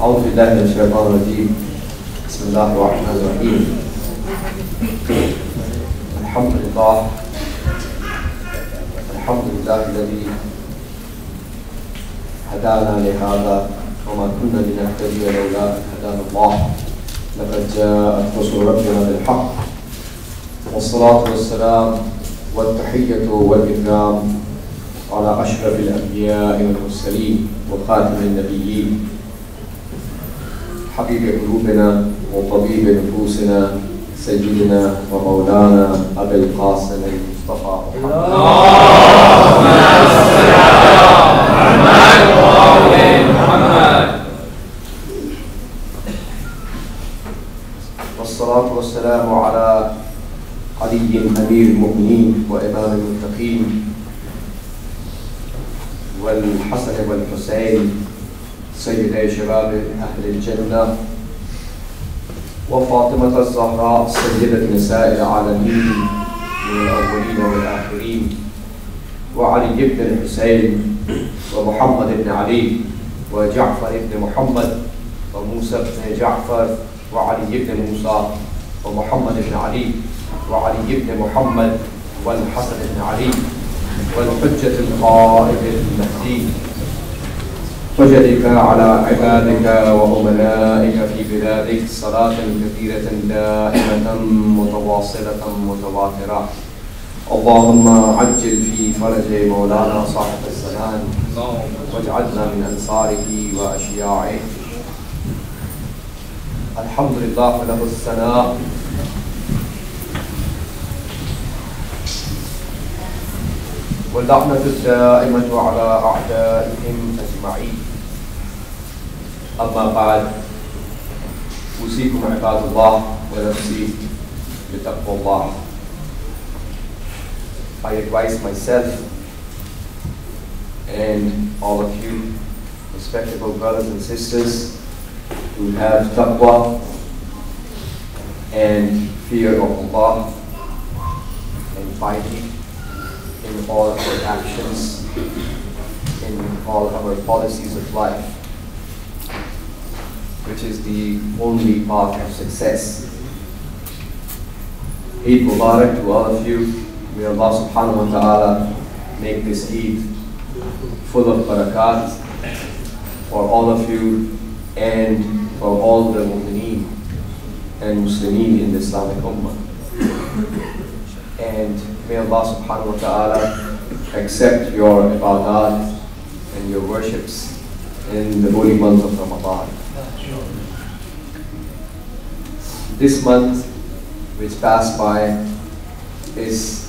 أعوذ بالله من الشيطان الرجيم. بسم الله الرحمن الرحيم. الحمد لله الذي هدانا لهذا وما كنا لنهتدي لولا أن هدانا الله. لقد جاءت رسل ربنا بالحق، والصلاة والسلام والتحية والإكرام على أشرف الأنبياء والمرسلين وخاتم النبيين، حبيب قلوبنا وطبيب نفوسنا سيدنا ومولانا أبي القاسم المصطفى محمد. والصلاة والسلام على علي أمير المؤمنين وإمام المتقين، والحسن والحسين سيدي شباب أهل الجنة، وفاطمة الزهراء سيدة نساء العالمين من الأولين والآخرين، وعلي بن الحسين ومحمد بن علي وجعفر بن محمد وموسى بن جعفر وعلي بن موسى ومحمد بن علي وعلي بن محمد والحسن بن علي والحجة القائد المهدي، وجدك على عبادك وأمنائك في بلادك صلاة كثيرة دائمة متواصلة متواترة. اللهم عجل في فرج مولانا صاحب الزمان، واجعلنا من أنصاره وأشياعه. الحمد لله له الثناء واللعنة الدائمة على أعدائهم أجمعين. أما بعد، أوصيكم عباد الله ونفسي بتقوى الله. I advise myself and all of you, respectable brothers and sisters, to have taqwa and fear of Allah and piety in all our actions, in all our policies of life, which is the only path of success. Eid Mubarak to all of you. May Allah subhanahu wa ta'ala make this Eid full of barakat for all of you and for all the mu'mineen and Muslimin in the Islamic Ummah. And may Allah subhanahu wa ta'ala accept your ibadat and your worships in the holy month of Ramadan. This month which passed by is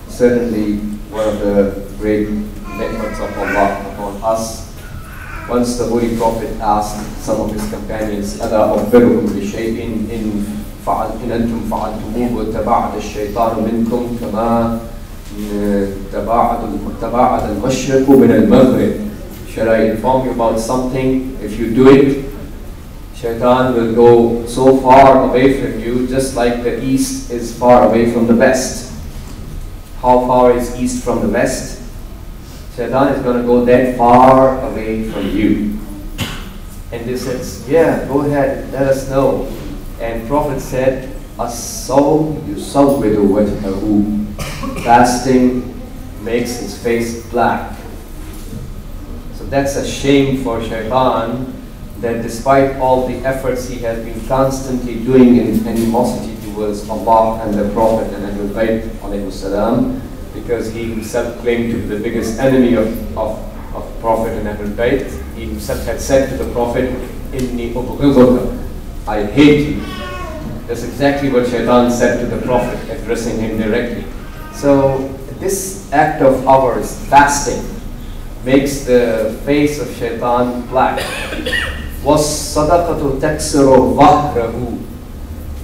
certainly one of the great ni'mats of Allah upon us. Once the Holy Prophet asked some of his companions, أَلَا أُخْبِرُكُمْ بِشَيْءٍ إِنْ أَنْتُمْ فَعَلْتُمُوهُ وَتَبَعَدَ الشَّيْطَانُ مِنْكُمْ كَمَا تَبَعَدَ الْمَشْرِقُ مِنَ الْمَغْرِبِ. Should I inform you about something? If you do it, Shaitan will go so far away from you, just like the east is far away from the west. How far is east from the west? Shaitan is going to go that far away from you. And they said, yeah, go ahead, let us know. And Prophet said, As-sawm yusawwidu wajhahu. Fasting makes his face black. So that's a shame for Shaitan, that despite all the efforts he has been constantly doing in animosity towards Allah and the Prophet and Ahlul Bayt alayhi salam, because he himself claimed to be the biggest enemy of Prophet and Ahlul Bayt. He himself had said to the Prophet, Inni ubghiduka, I hate you. That's exactly what Shaitan said to the Prophet, addressing him directly. So this act of ours, fasting, makes the face of Shaitan black. وَالصَّدَقَةُ تَكْسِرُ ظَهْرَهُ.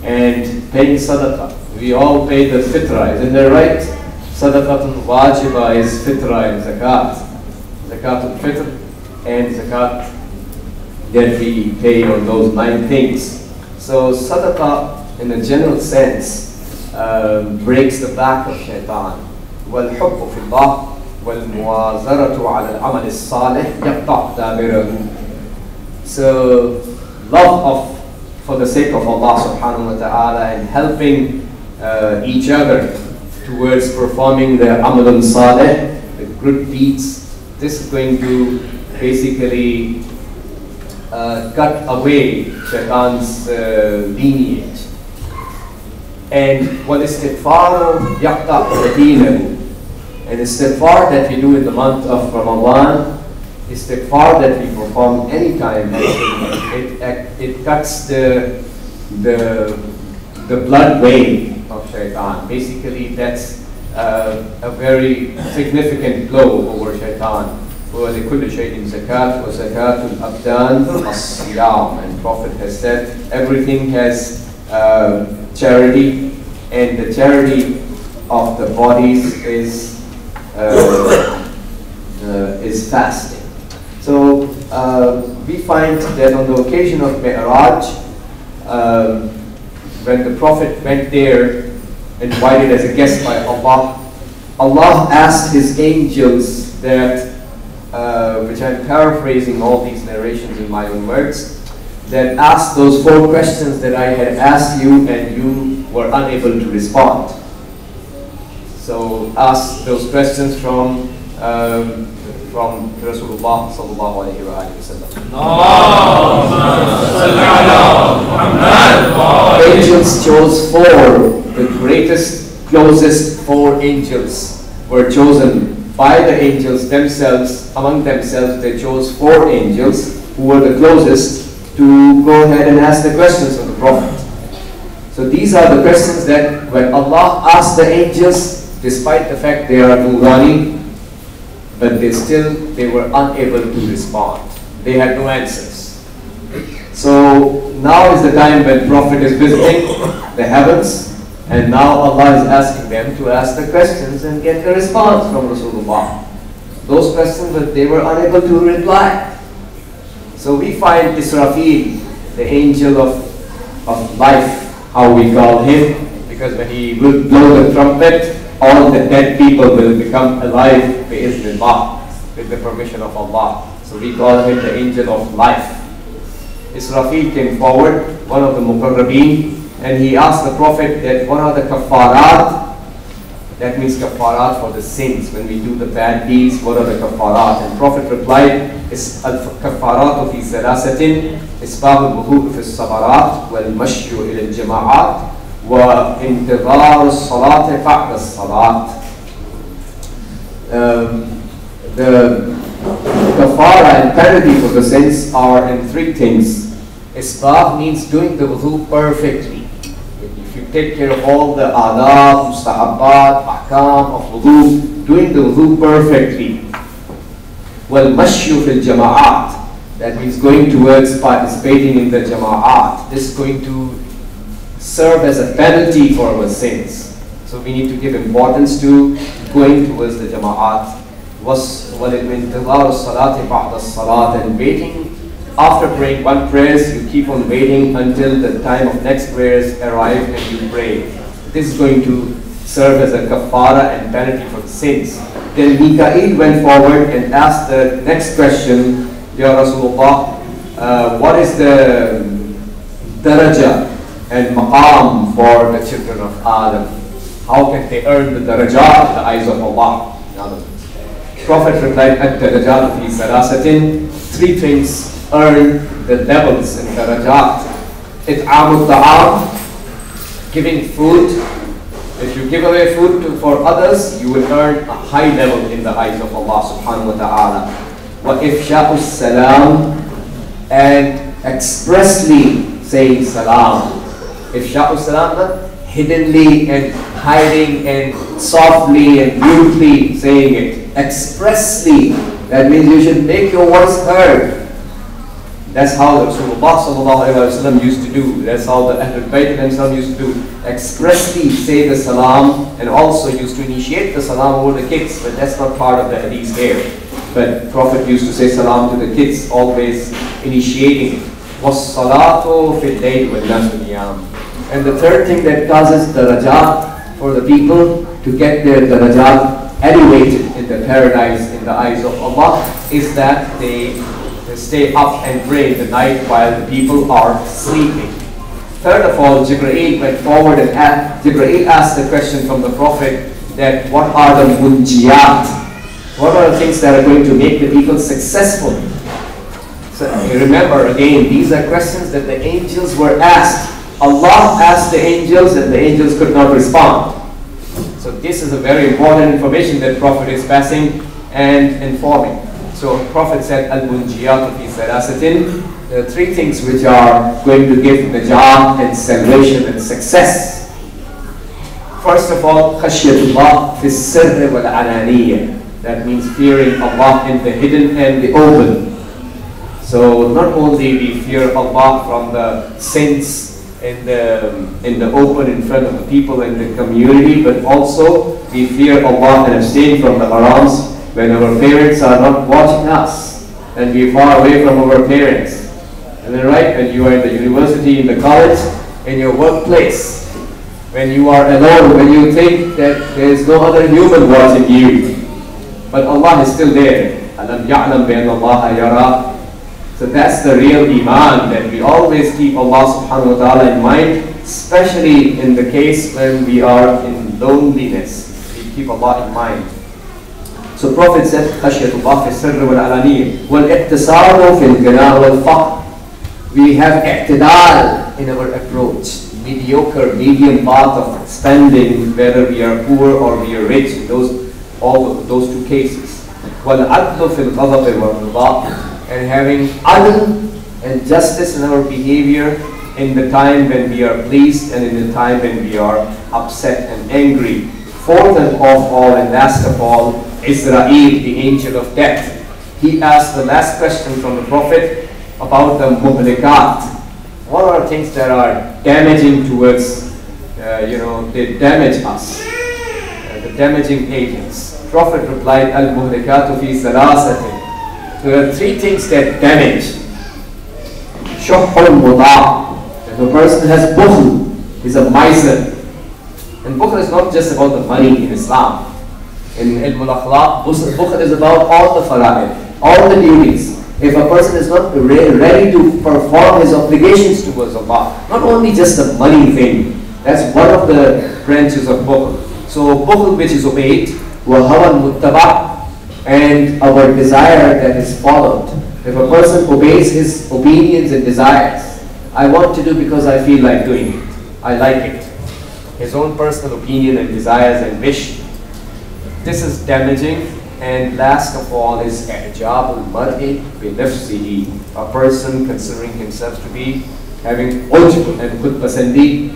And paying sadaqah. We all pay the Fitr, isn't that right? Sadaqatun wajiba is Fitra and Zakat. Zakatul Fitr and Zakat that we pay on those 9 things. So sadaqah in a general sense breaks the back of Shaitan. وَالْحُبُّ فِي اللَّهِ. وَالْمُوَازَرَةُ عَلَى الْعَمَلِ الصَّالِحِ يَقْطَعْ دَابِرَهُ. So, love for the sake of Allah subhanahu wa ta'ala and helping each other towards performing the amalun salih, the good deeds, this is going to basically cut away shaitan's lineage. And وَالْإِسْتِغْفَارُ يَقْطَعْ دَيْنَهُ. And istighfar that we do in the month of Ramadan, istighfar that we perform anytime, it cuts the blood vein of shaitan. Basically, that's a very significant blow over shaitan. وَلِكُلِّ شَيْءٍ زَكَاةٌ وَزَكَاةُ الْأَبْدَانِ الصِّيَامُ. And Prophet has said everything has charity, and the charity of the bodies is fasting. So we find that on the occasion of Mi'raj, when the Prophet went there, invited as a guest by Allah, Allah asked His angels that, which I'm paraphrasing all these narrations in my own words, that asked those 4 questions that I had asked you and you were unable to respond. So ask those questions from Rasulullah sallallahu alayhi wa sallam. Angels chose 4. The greatest, closest 4 angels were chosen by the angels themselves. Among themselves, they chose 4 angels who were the closest to go ahead and ask the questions of the Prophet. So these are the questions that when Allah asked the angels, despite the fact they are nurani, but they were unable to respond. They had no answers. So now is the time when Prophet is visiting the heavens, and now Allah is asking them to ask the questions and get the response from Rasulullah. Those questions that they were unable to reply. So we find Israfil, the angel of life, how we call him, because when he will blow the trumpet, all the dead people will become alive bi-iznillah, with the permission of Allah. So we call him the angel of life. Israfil came forward, one of the muqarrabeen, and he asked the Prophet that what are the kafarat? That means kafarat for the sins. When we do the bad deeds, what are the kafarat? And Prophet replied, الكفارات في ثلاثة إسباغ الوضوء في الصبرات والمشي إلى الجماعات وانتظار الصلاة بعد الصلاة. The kafara and penalty for the sins are in 3 things. Isbagh means doing the wudu perfectly. If you take care of all the adab, mustahabbat, ahkam of wudu, doing the wudu perfectly. وَالْمَشْيُ فِي الْجَمَاعَات. That means going towards participating in the jama'at. This is going to serve as a penalty for our sins. So we need to give importance to going towards the jama'at. وَالْإِنْتِظَارُ الصَّلَاةِ بَعْدَ الصَّلَاةِ. And waiting after praying one prayers, you keep on waiting until the time of next prayers arrive and you pray. This is going to serve as a kafara and penalty for the sins. Then Mikael went forward and asked the next question, Ya Rasulullah, what is the daraja and maqam for the children of Adam? How can they earn the darajat in the eyes of Allah? Prophet replied, Ad-darajat fi salasatin. 3 things earn the levels in darajat. It'amut ta'am, giving food. If you give away food for others, you will earn a high level in the eyes of Allah subhanahu wa ta'ala. Wa ifsha'u salam, and expressly saying salam. Ifsha'u salam, not hiddenly and hiding and softly and mutely saying it. Expressly, that means you should make your voice heard. That's how Rasulullah sallallahu alaihi wasallam used to do. That's how the Ahlul Bayt themselves used to do. Expressly say the salam, and also used to initiate the salam over the kids, but that's not part of the hadith here. But Prophet used to say salam to the kids, always initiating it. وَالصَّلَاةُ فِي اللَّيْلِ وَالنَّاسُ نِيَامٌ. And the third thing that causes darajat for the people to get their darajat elevated in the paradise in the eyes of Allah is that they stay up and pray in the night while the people are sleeping. Third of all, Jibreel went forward and Jibreel asked the question from the Prophet that what are the munjiyat? What are the things that are going to make the people successful? So remember again, these are questions that the angels were asked. Allah asked the angels and the angels could not respond. So this is a very important information that Prophet is passing and informing. So Prophet said, Al-Munjiyatu fi Salasatin. There are three things which are going to give najat and salvation and success. First of all, Khashyatullah fi Sirri wal Alaniyya. That means fearing Allah in the hidden and the open. So not only we fear Allah from the sins in the open in front of the people in the community, but also we fear Allah and abstain from the harams when our parents are not watching us and we are far away from our parents. And then right, when you are in the university, in the college, in your workplace, when you are alone, when you think that there is no other human watching you, but Allah is still there. Alam ya'lam bi anna Allah yara. So that's the real iman, that we always keep Allah subhanahu wa ta'ala in mind, especially in the case when we are in loneliness. We keep Allah in mind. So Prophet said, Khashyatullah fi sirri wal alaniyya wal iqtisadu fil ghina wal faqr. We have i'tidal in our approach, mediocre, medium path of spending, whether we are poor or we are rich, in all of those two cases. Wal adlu fil ghadab wal rida. And having adl and justice in our behavior in the time when we are pleased and in the time when we are upset and angry. Fourth of all and last of all, Israel, the angel of death. He asked the last question from the Prophet about the muhlikat. What are things that are damaging towards, they damage us, the damaging agents. Prophet replied, al-muhlikatu fi salasatin. There are three things that damage. Shuhul muda'. If a person has bukhl, he's a miser. And bukhl is not just about the money in Islam. In ilm al-akhlaq, bukhl is about all the fara'id, all the duties. If a person is not ready to perform his obligations towards Allah, not only just the money thing, that's one of the branches of bukhl. So bukhl which is obeyed, wa hawan muttaba', and our desire that is followed. If a person obeys his opinions and desires, I want to do because I feel like doing it, I like it, his own personal opinion and desires and wish, this is damaging. And last of all is i'jab al-mar'i bi nafsihi, a person considering himself to be having ujb and khutba,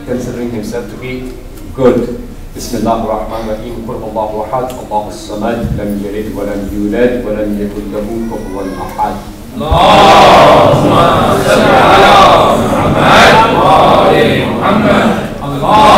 considering himself to be good. Bismillah ar-Rahman ar-Rahim. Qul Allahu ahad, Allahu as-samad, lam yalid wa lam yulad wa lam yakul lahu kufuwan ahad. Allahumma salli ala Muhammad wa ali Muhammad. Allah